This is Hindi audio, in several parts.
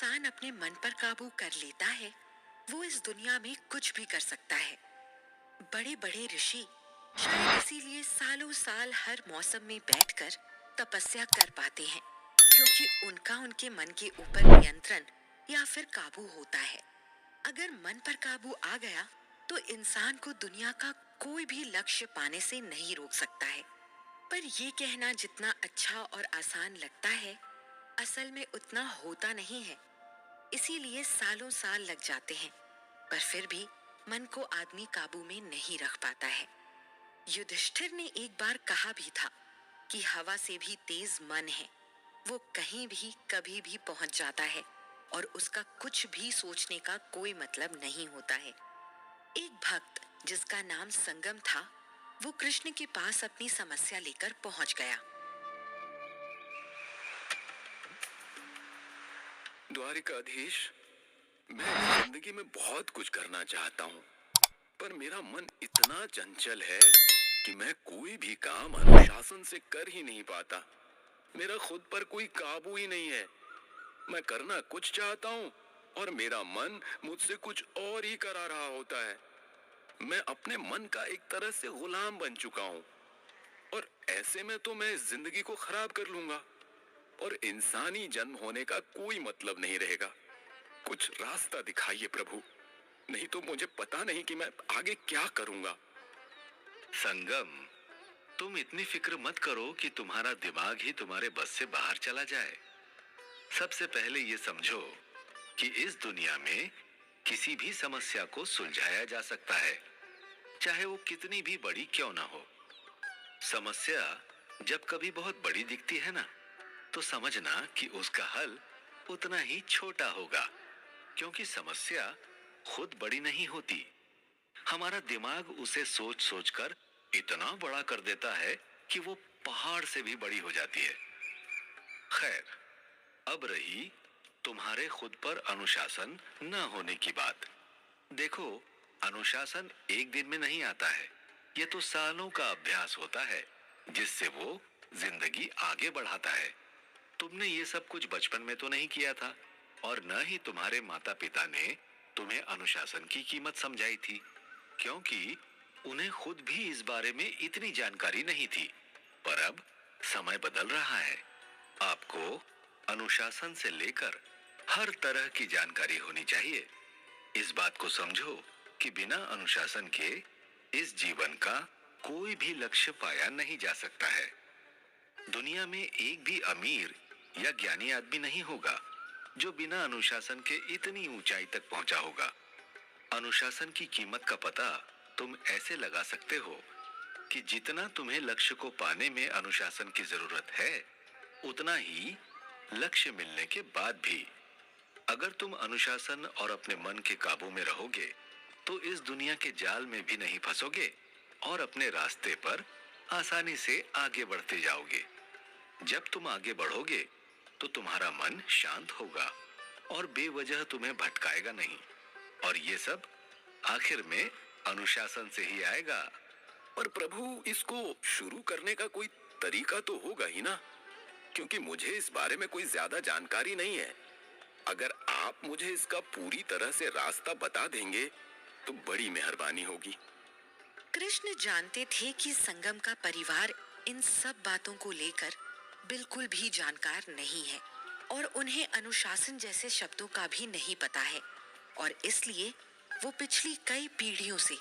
इंसान अपने मन पर काबू कर लेता है, वो इस दुनिया में कुछ भी कर सकता है। बड़े बड़े ऋषि शायद इसीलिए सालों साल हर मौसम में बैठकर तपस्या कर पाते हैं, क्योंकि उनका उनके मन के ऊपर नियंत्रण या फिर काबू होता है। अगर मन पर काबू आ गया, तो इंसान को दुनिया का कोई भी लक्ष्य पाने से नहीं रोक सकता है। पर ये कहना जितना अच्छा और आसान लगता है, असल में उतना होता नहीं है। इसीलिए सालों साल लग जाते हैं, पर फिर भी मन को आदमी काबू में नहीं रख पाता है। युधिष्ठिर ने एक बार कहा भी था कि हवा से भी तेज मन है, वो कहीं भी कभी भी पहुंच जाता है और उसका कुछ भी सोचने का कोई मतलब नहीं होता है। एक भक्त जिसका नाम संगम था, वो कृष्ण के पास अपनी समस्या लेकर पहुंच गया। द्वारिकाधीश, मैं जिंदगी में बहुत कुछ करना चाहता हूँ, पर मेरा मन इतना चंचल है कि मैं कोई भी काम अनुशासन से कर ही नहीं पाता। मेरा खुद पर कोई काबू ही नहीं है। मैं करना कुछ चाहता हूँ और मेरा मन मुझसे कुछ और ही करा रहा होता है। मैं अपने मन का एक तरह से गुलाम बन चुका हूँ और ऐसे में तो मैं जिंदगी को खराब कर लूंगा और इंसानी जन्म होने का कोई मतलब नहीं रहेगा। कुछ रास्ता दिखाइए प्रभु, नहीं तो मुझे पता नहीं कि मैं आगे क्या करूंगा। संगम, तुम इतनी फिक्र मत करो कि तुम्हारा दिमाग ही तुम्हारे बस से बाहर चला जाए। सबसे पहले ये समझो कि इस दुनिया में किसी भी समस्या को सुलझाया जा सकता है, चाहे वो कितनी भी बड़ी क्यों ना हो। समस्या जब कभी बहुत बड़ी दिखती है ना, तो समझना कि उसका हल उतना ही छोटा होगा, क्योंकि समस्या खुद बड़ी नहीं होती। हमारा दिमाग उसे सोच सोच कर इतना बड़ा कर देता है कि वो पहाड़ से भी बड़ी हो जाती है। खैर, अब रही तुम्हारे खुद पर अनुशासन न होने की बात। देखो, अनुशासन एक दिन में नहीं आता है। ये तो सालों का अभ्यास होता है, जिससे वो जिंदगी आगे बढ़ाता है। तुमने ये सब कुछ बचपन में तो नहीं किया था, और न ही तुम्हारे माता पिता ने तुम्हें अनुशासन की कीमत समझाई थी, क्योंकि उन्हें खुद भी इस बारे में इतनी जानकारी नहीं थी। पर अब समय बदल रहा है। आपको अनुशासन से लेकर हर तरह की जानकारी होनी चाहिए। इस बात को समझो कि बिना अनुशासन के इस जीवन का कोई भी लक्ष्य पाया नहीं जा सकता है। दुनिया में एक भी अमीर या ज्ञानी आदमी नहीं होगा जो बिना अनुशासन के इतनी ऊंचाई तक पहुंचा होगा। अनुशासन की कीमत का पता तुम ऐसे लगा सकते हो कि जितना तुम्हें लक्ष्य को पाने में अनुशासन की जरूरत है, उतना ही लक्ष्य मिलने के बाद भी। अगर तुम अनुशासन और अपने मन के काबू में रहोगे, तो इस दुनिया के जाल में भी नहीं फंसोगे और अपने रास्ते पर आसानी से आगे बढ़ते जाओगे। जब तुम आगे बढ़ोगे, तो तुम्हारा मन शांत होगा और बेवजह तुम्हें भटकाएगा नहीं। और ये सब आखिर में अनुशासन से ही आएगा। पर प्रभु, इसको शुरू करने का कोई तरीका तो होगा ही ना, क्योंकि मुझे इस बारे में कोई ज्यादा जानकारी नहीं है। अगर आप मुझे इसका पूरी तरह से रास्ता बता देंगे तो बड़ी मेहरबानी होगी। कृष्ण जानते थे कि संगम का परिवार इन सब बातों को लेकर बिल्कुल भी जानकार नहीं है और उन्हें अनुशासन जैसे शब्दों का भी नहीं पता है, और इसलिए वो पिछली कई पीढ़ियों से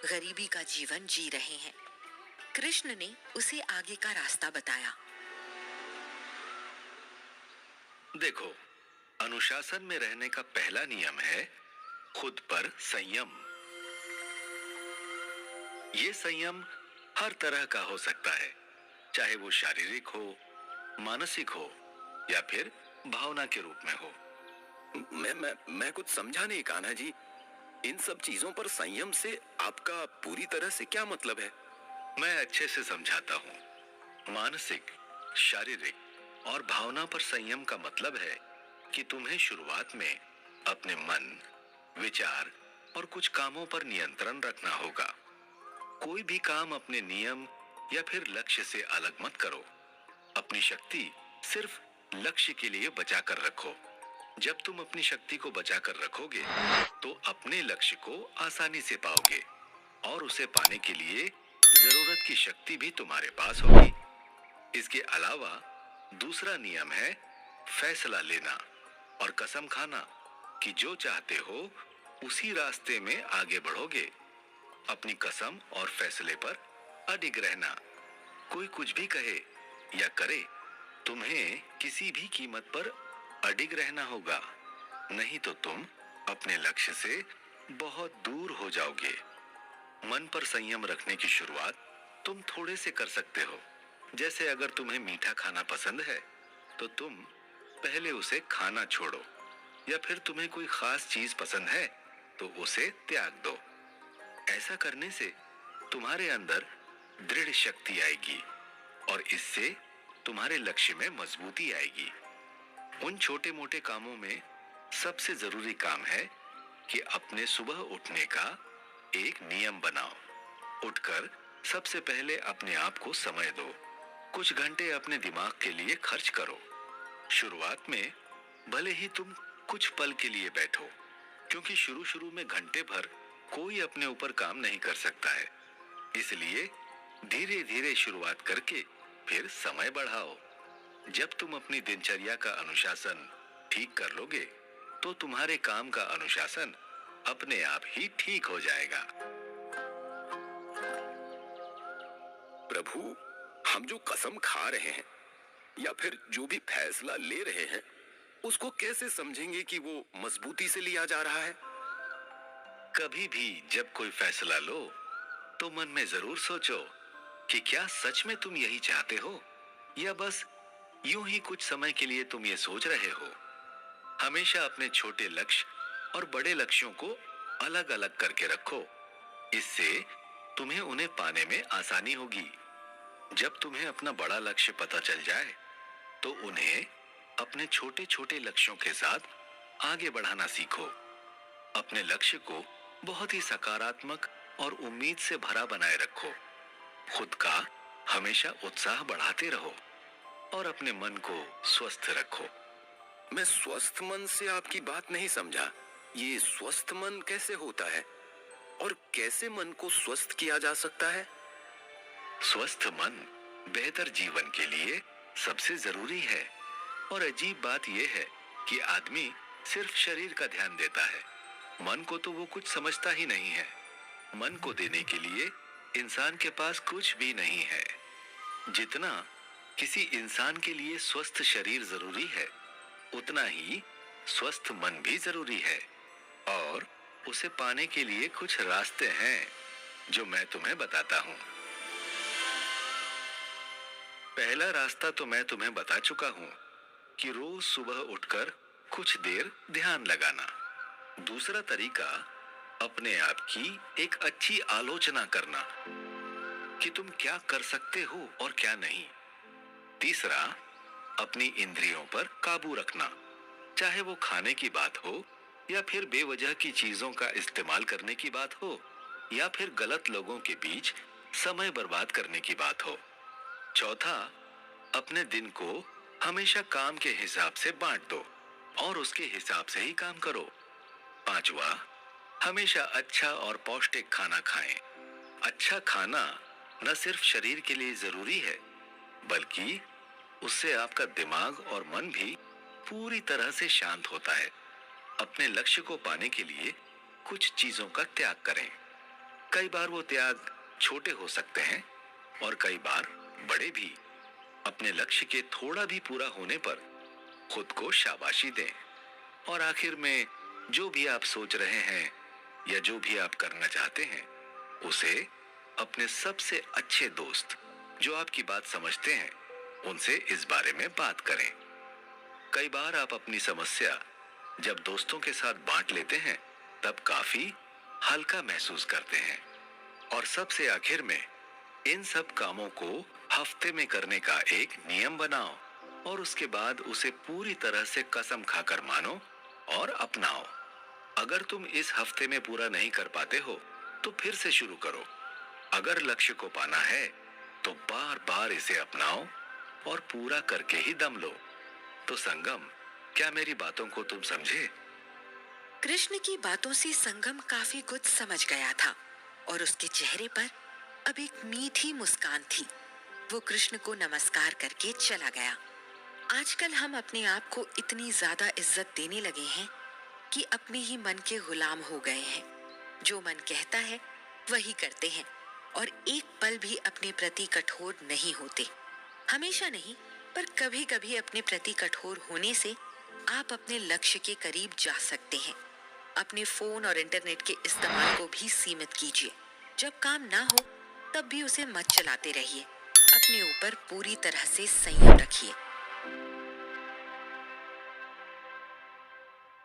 गरीबी का जीवन जी रहे हैं। कृष्ण ने उसे आगे का रास्ता बताया। देखो, अनुशासन में रहने का पहला नियम है खुद पर संयम। ये संयम हर तरह का हो सकता है, चाहे वो शारीरिक हो, मानसिक हो या फिर भावना के रूप में हो। मैं कुछ समझा नहीं कान्हा जी। इन सब चीजों पर संयम से आपका पूरी तरह से क्या मतलब है? मैं अच्छे से समझाता हूँ। मानसिक, शारीरिक और भावना पर संयम का मतलब है कि तुम्हें शुरुआत में अपने मन, विचार और कुछ कामों पर नियंत्रण रखना होगा। कोई भी काम अपने नियम या फिर लक्ष्य से अलग मत करो। अपनी शक्ति सिर्फ लक्ष्य के लिए बचा कर रखो। जब तुम अपनी शक्ति को बचाकर रखोगे तो अपने लक्ष्य को आसानी से पाओगे और उसे पाने के लिए जरूरत की शक्ति भी तुम्हारे पास होगी। इसके अलावा दूसरा नियम है फैसला लेना और कसम खाना कि जो चाहते हो उसी रास्ते में आगे बढ़ोगे। अपनी कसम और फैसले पर अडिग रहना। कोई कुछ भी कहे या करे, तुम्हें किसी भी कीमत पर अडिग रहना होगा, नहीं तो तुम अपने लक्ष्य से बहुत दूर हो जाओगे। मन पर संयम रखने की शुरुआत तुम थोड़े से कर सकते हो। जैसे अगर तुम्हें मीठा खाना पसंद है तो तुम पहले उसे खाना छोड़ो, या फिर तुम्हें कोई खास चीज पसंद है तो उसे त्याग दो। ऐसा करने से तुम्हारे अंदर दृढ़ शक्ति आएगी और इससे तुम्हारे लक्ष्य में मजबूती आएगी। उन छोटे मोटे कामों में सबसे जरूरी काम है कि अपने सुबह उठने का एक नियम बनाओ। उठकर सबसे पहले अपने आप को समय दो। कुछ घंटे अपने दिमाग के लिए खर्च करो। शुरुआत में भले ही तुम कुछ पल के लिए बैठो, क्योंकि शुरू में घंटे भर कोई अपने ऊपर काम नहीं कर सकता है। इसलिए धीरे धीरे शुरुआत करके फिर समय बढ़ाओ। जब तुम अपनी दिनचर्या का अनुशासन ठीक कर लोगे तो तुम्हारे काम का अनुशासन अपने आप ही ठीक हो जाएगा। प्रभु, हम जो कसम खा रहे हैं या फिर जो भी फैसला ले रहे हैं, उसको कैसे समझेंगे कि वो मजबूती से लिया जा रहा है? कभी भी जब कोई फैसला लो तो मन में जरूर सोचो कि क्या सच में तुम यही चाहते हो या बस यूं ही कुछ समय के लिए तुम ये सोच रहे हो। हमेशा अपने छोटे लक्ष्य और बड़े लक्ष्यों को अलग अलग करके रखो। इससे तुम्हें उन्हें पाने में आसानी होगी। जब तुम्हें अपना बड़ा लक्ष्य पता चल जाए तो उन्हें अपने छोटे छोटे लक्ष्यों के साथ आगे बढ़ाना सीखो। अपने लक्ष्य को बहुत ही सकारात्मक और उम्मीद से भरा बनाए रखो। खुद का हमेशा उत्साह बढ़ाते रहो और अपने मन को स्वस्थ रखो। मैं स्वस्थ मन से आपकी बात नहीं समझा। ये स्वस्थ मन कैसे होता है और कैसे मन को स्वस्थ किया जा सकता है? स्वस्थ मन बेहतर जीवन के लिए सबसे जरूरी है। और अजीब बात यह है कि आदमी सिर्फ शरीर का ध्यान देता है, मन को तो वो कुछ समझता ही नहीं है। मन को देने के लिए इंसान के पास कुछ भी नहीं है। जितना किसी इंसान के लिए स्वस्थ शरीर जरूरी है, उतना ही स्वस्थ मन भी जरूरी है। और उसे पाने के लिए कुछ रास्ते हैं जो मैं तुम्हें बताता हूं। पहला रास्ता तो मैं तुम्हें बता चुका हूं कि रोज सुबह उठकर कुछ देर ध्यान लगाना। दूसरा तरीका अपने आप की एक अच्छी आलोचना करना कि तुम क्या कर सकते हो और क्या नहीं। तीसरा अपनी इंद्रियों पर काबू रखना, चाहे वो खाने की बात हो या फिर बेवजह की चीजों का इस्तेमाल करने की बात हो या फिर गलत लोगों के बीच समय बर्बाद करने की बात हो। चौथा, अपने दिन को हमेशा काम के हिसाब से बांट दो और उसके हिसाब से ही काम करो। पांचवा, हमेशा अच्छा और पौष्टिक खाना खाएं। अच्छा खाना न सिर्फ शरीर के लिए जरूरी है, बल्कि उससे आपका दिमाग और मन भी पूरी तरह से शांत होता है। अपने लक्ष्य को पाने के लिए कुछ चीजों का त्याग करें। कई बार वो त्याग छोटे हो सकते हैं और कई बार बड़े भी। अपने लक्ष्य के थोड़ा भी पूरा होने पर खुद को शाबाशी दें। और आखिर में जो भी आप सोच रहे हैं या जो भी आप करना चाहते हैं, उसे अपने सबसे अच्छे दोस्त जो आपकी बात समझते हैं उनसे इस बारे में बात करें। कई बार आप अपनी समस्या जब दोस्तों के साथ बांट लेते हैं तब काफी हल्का महसूस करते हैं। और सबसे आखिर में इन सब कामों को हफ्ते में करने का एक नियम बनाओ और उसके बाद उसे पूरी तरह से कसम खाकर मानो और अपनाओ। अगर तुम इस हफ्ते में पूरा नहीं कर पाते हो तो फिर से शुरू करो। अगर लक्ष्य को पाना है तो बार बार इसे अपनाओ और पूरा करके ही दम लो। तो संगम, क्या मेरी बातों को तुम समझे? कृष्ण की बातों से संगम काफी कुछ समझ गया था और उसके चेहरे पर अब एक मीठी मुस्कान थी। वो कृष्ण को नमस्कार करके चला गया। आजकल हम अपने आप को इतनी ज्यादा इज्जत देने लगे हैं कि अपने ही मन के गुलाम हो गए हैं। जो मन कहता है वही करते हैं और एक पल भी अपने प्रति कठोर नहीं होते। हमेशा नहीं, पर कभी कभी अपने प्रति कठोर होने से आप अपने लक्ष्य के करीब जा सकते हैं। अपने फोन और इंटरनेट के इस्तेमाल को भी सीमित कीजिए। जब काम ना हो तब भी उसे मत चलाते रहिए। अपने ऊपर पूरी तरह से संयम रखिए।